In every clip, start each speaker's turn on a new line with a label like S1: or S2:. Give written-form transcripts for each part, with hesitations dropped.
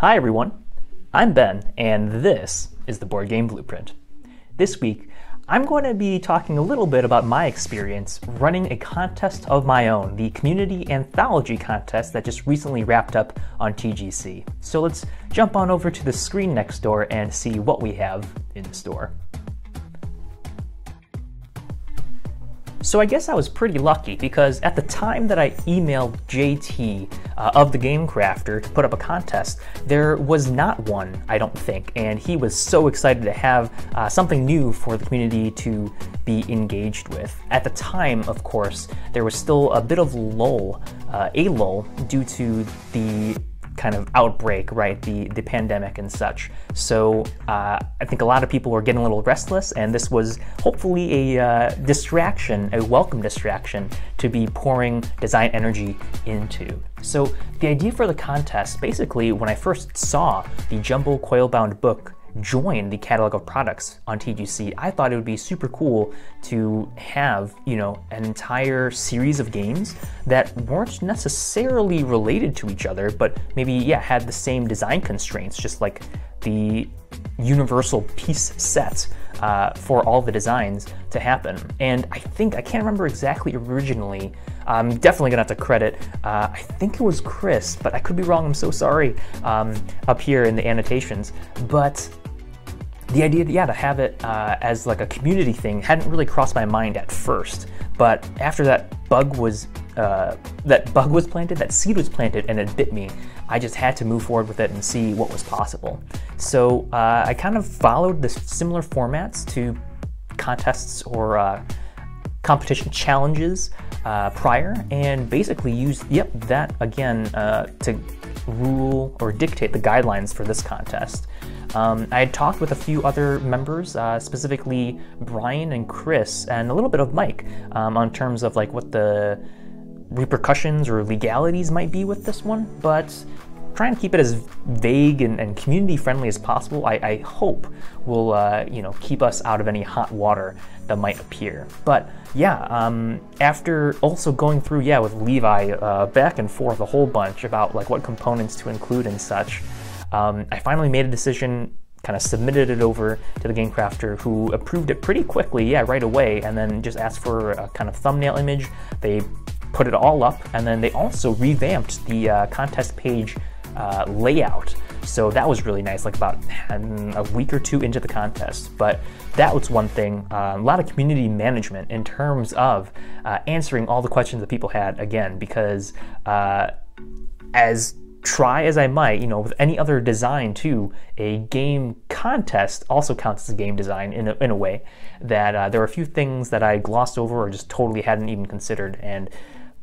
S1: Hi everyone, I'm Ben, and this is the Board Game Blueprint. This week, I'm going to be talking a little bit about my experience running a contest of my own, the Community Anthology Contest that just recently wrapped up on TGC. So let's jump on over to the screen next door and see what we have in store. So I guess I was pretty lucky because at the time that I emailed JT of the Game Crafter to put up a contest, there was not one, I don't think, and he was so excited to have something new for the community to be engaged with. At the time, of course, there was still a bit of a lull due to the kind of outbreak, right, the pandemic and such. So I think a lot of people were getting a little restless, and this was hopefully a distraction, a welcome distraction to be pouring design energy into. So the idea for the contest, basically, when I first saw the Jumbo Coil-Bound book join the catalog of products on TGC, I thought it would be super cool to have, an entire series of games that weren't necessarily related to each other, but maybe, had the same design constraints, just like the universal piece set for all the designs to happen. And I can't remember exactly originally. I'm definitely gonna have to credit, I think it was Chris, but I could be wrong, I'm so sorry, up here in the annotations. But the idea, to have it as like a community thing hadn't really crossed my mind at first. But after that planted, that seed was planted, and it bit me, I just had to move forward with it and see what was possible. So I kind of followed the similar formats to contests or competition challenges prior, and basically used that again to rule or dictate the guidelines for this contest. I had talked with a few other members, specifically Brian and Chris, and a little bit of Mike, on terms of like what the repercussions or legalities might be with this one, but trying to keep it as vague and community friendly as possible, I hope will keep us out of any hot water that might appear. But after also going through with Levi back and forth a whole bunch about like what components to include and such, I finally made a decision, kind of submitted it over to the Game Crafter, who approved it pretty quickly, right away, and then just asked for a kind of thumbnail image. They put it all up, and then they also revamped the contest page layout. So that was really nice, like about a week or two into the contest. But that was one thing, a lot of community management in terms of answering all the questions that people had, again, because as try as I might, with any other design too, a game contest also counts as a game design in a way that there were a few things that I glossed over or just totally hadn't even considered, and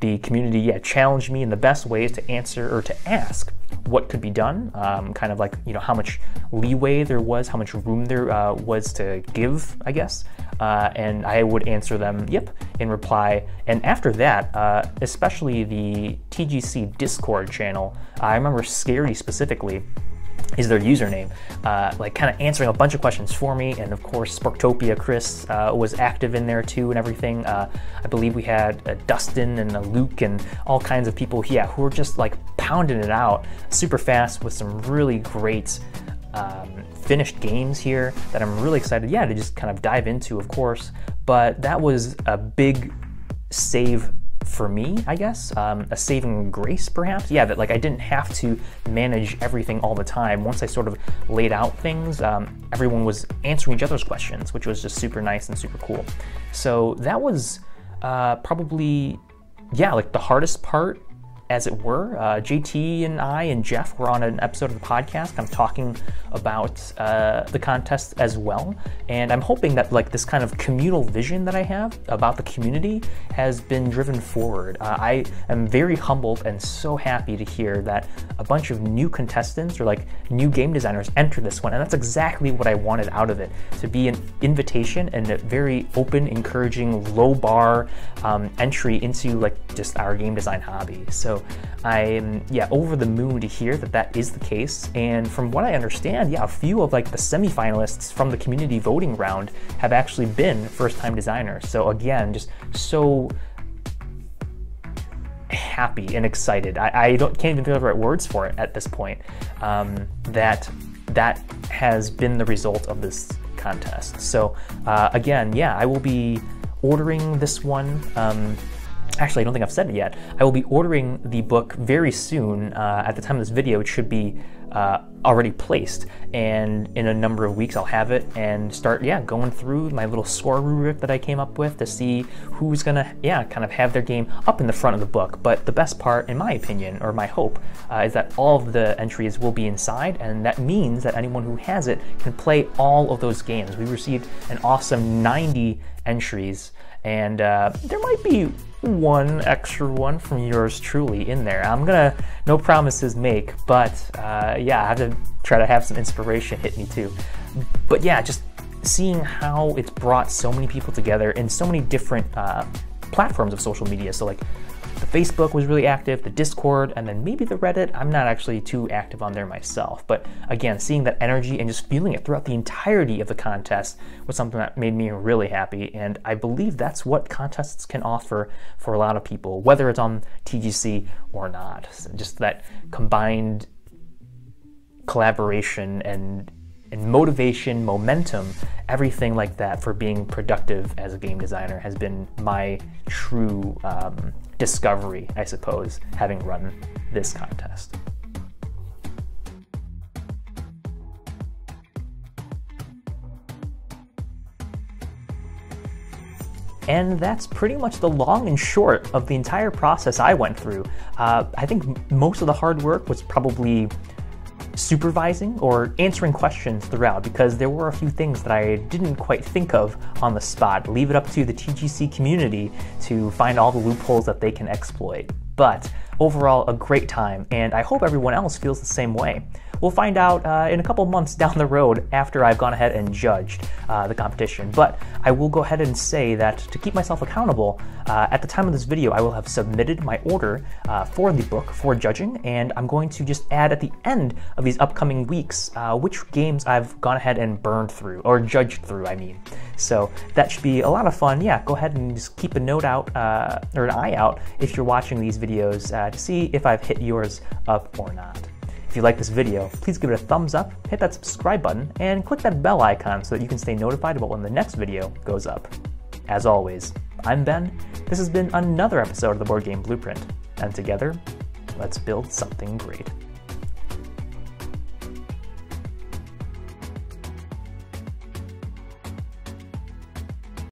S1: the community challenged me in the best ways to answer or to ask what could be done, kind of like how much leeway there was, how much room there was to give, I guess, and I would answer them in reply. And after that, especially the TGC Discord channel, I remember Scary specifically is their username, like kind of answering a bunch of questions for me. And of course, Sporktopia Chris was active in there too and everything. I believe we had Dustin and Luke and all kinds of people, who were just like pounding it out super fast with some really great finished games here that I'm really excited, to just kind of dive into, of course. But that was a big save for me, I guess, a saving grace perhaps, that like I didn't have to manage everything all the time. Once I sort of laid out things, everyone was answering each other's questions, which was just super nice and super cool. So that was probably, like the hardest part, as it were. JT and I and Jeff were on an episode of the podcast kind of talking about the contest as well, and I'm hoping that like this kind of communal vision that I have about the community has been driven forward. I am very humbled and so happy to hear that a bunch of new contestants or like new game designers enter this one, and that's exactly what I wanted out of it, to be an invitation and a very open, encouraging, low bar entry into like just our game design hobby. So I'm over the moon to hear that that is the case, and from what I understand, a few of like the semi-finalists from the community voting round have actually been first-time designers. So again, just so happy and excited. I can't even think of the right words for it at this point. That has been the result of this contest. So again, yeah, I will be ordering this one. Actually, I don't think I've said it yet. I will be ordering the book very soon. At the time of this video, it should be already placed, and in a number of weeks I'll have it and start, going through my little score rubric that I came up with to see who's gonna, kind of have their game up in the front of the book. But the best part, in my opinion, or my hope, is that all of the entries will be inside, and that means that anyone who has it can play all of those games. We received an awesome 90 entries, and there might be one extra one from yours truly in there. I'm gonna, no promises make, but I have to try to have some inspiration hit me too. But yeah, just seeing how it's brought so many people together in so many different platforms of social media. So like the Facebook was really active, the Discord, and then maybe the Reddit. I'm not actually too active on there myself, but again, seeing that energy and just feeling it throughout the entirety of the contest was something that made me really happy, and I believe that's what contests can offer for a lot of people, whether it's on TGC or not. So just that combined collaboration and motivation, momentum, everything like that for being productive as a game designer has been my true discovery, I suppose, having run this contest. And that's pretty much the long and short of the entire process I went through. I think most of the hard work was probably supervising or answering questions throughout, because there were a few things that I didn't quite think of on the spot. Leave it up to the TGC community to find all the loopholes that they can exploit. But overall, a great time, and I hope everyone else feels the same way. We'll find out in a couple months down the road after I've gone ahead and judged the competition. But I will go ahead and say that to keep myself accountable, at the time of this video, I will have submitted my order for the book for judging, and I'm going to just add at the end of these upcoming weeks which games I've gone ahead and burned through, or judged through, I mean. So that should be a lot of fun. Yeah, go ahead and just keep a note out, or an eye out if you're watching these videos to see if I've hit yours up or not. If you like this video, please give it a thumbs up, hit that subscribe button, and click that bell icon so that you can stay notified about when the next video goes up. As always, I'm Ben. This has been another episode of the Board Game Blueprint, and together, let's build something great.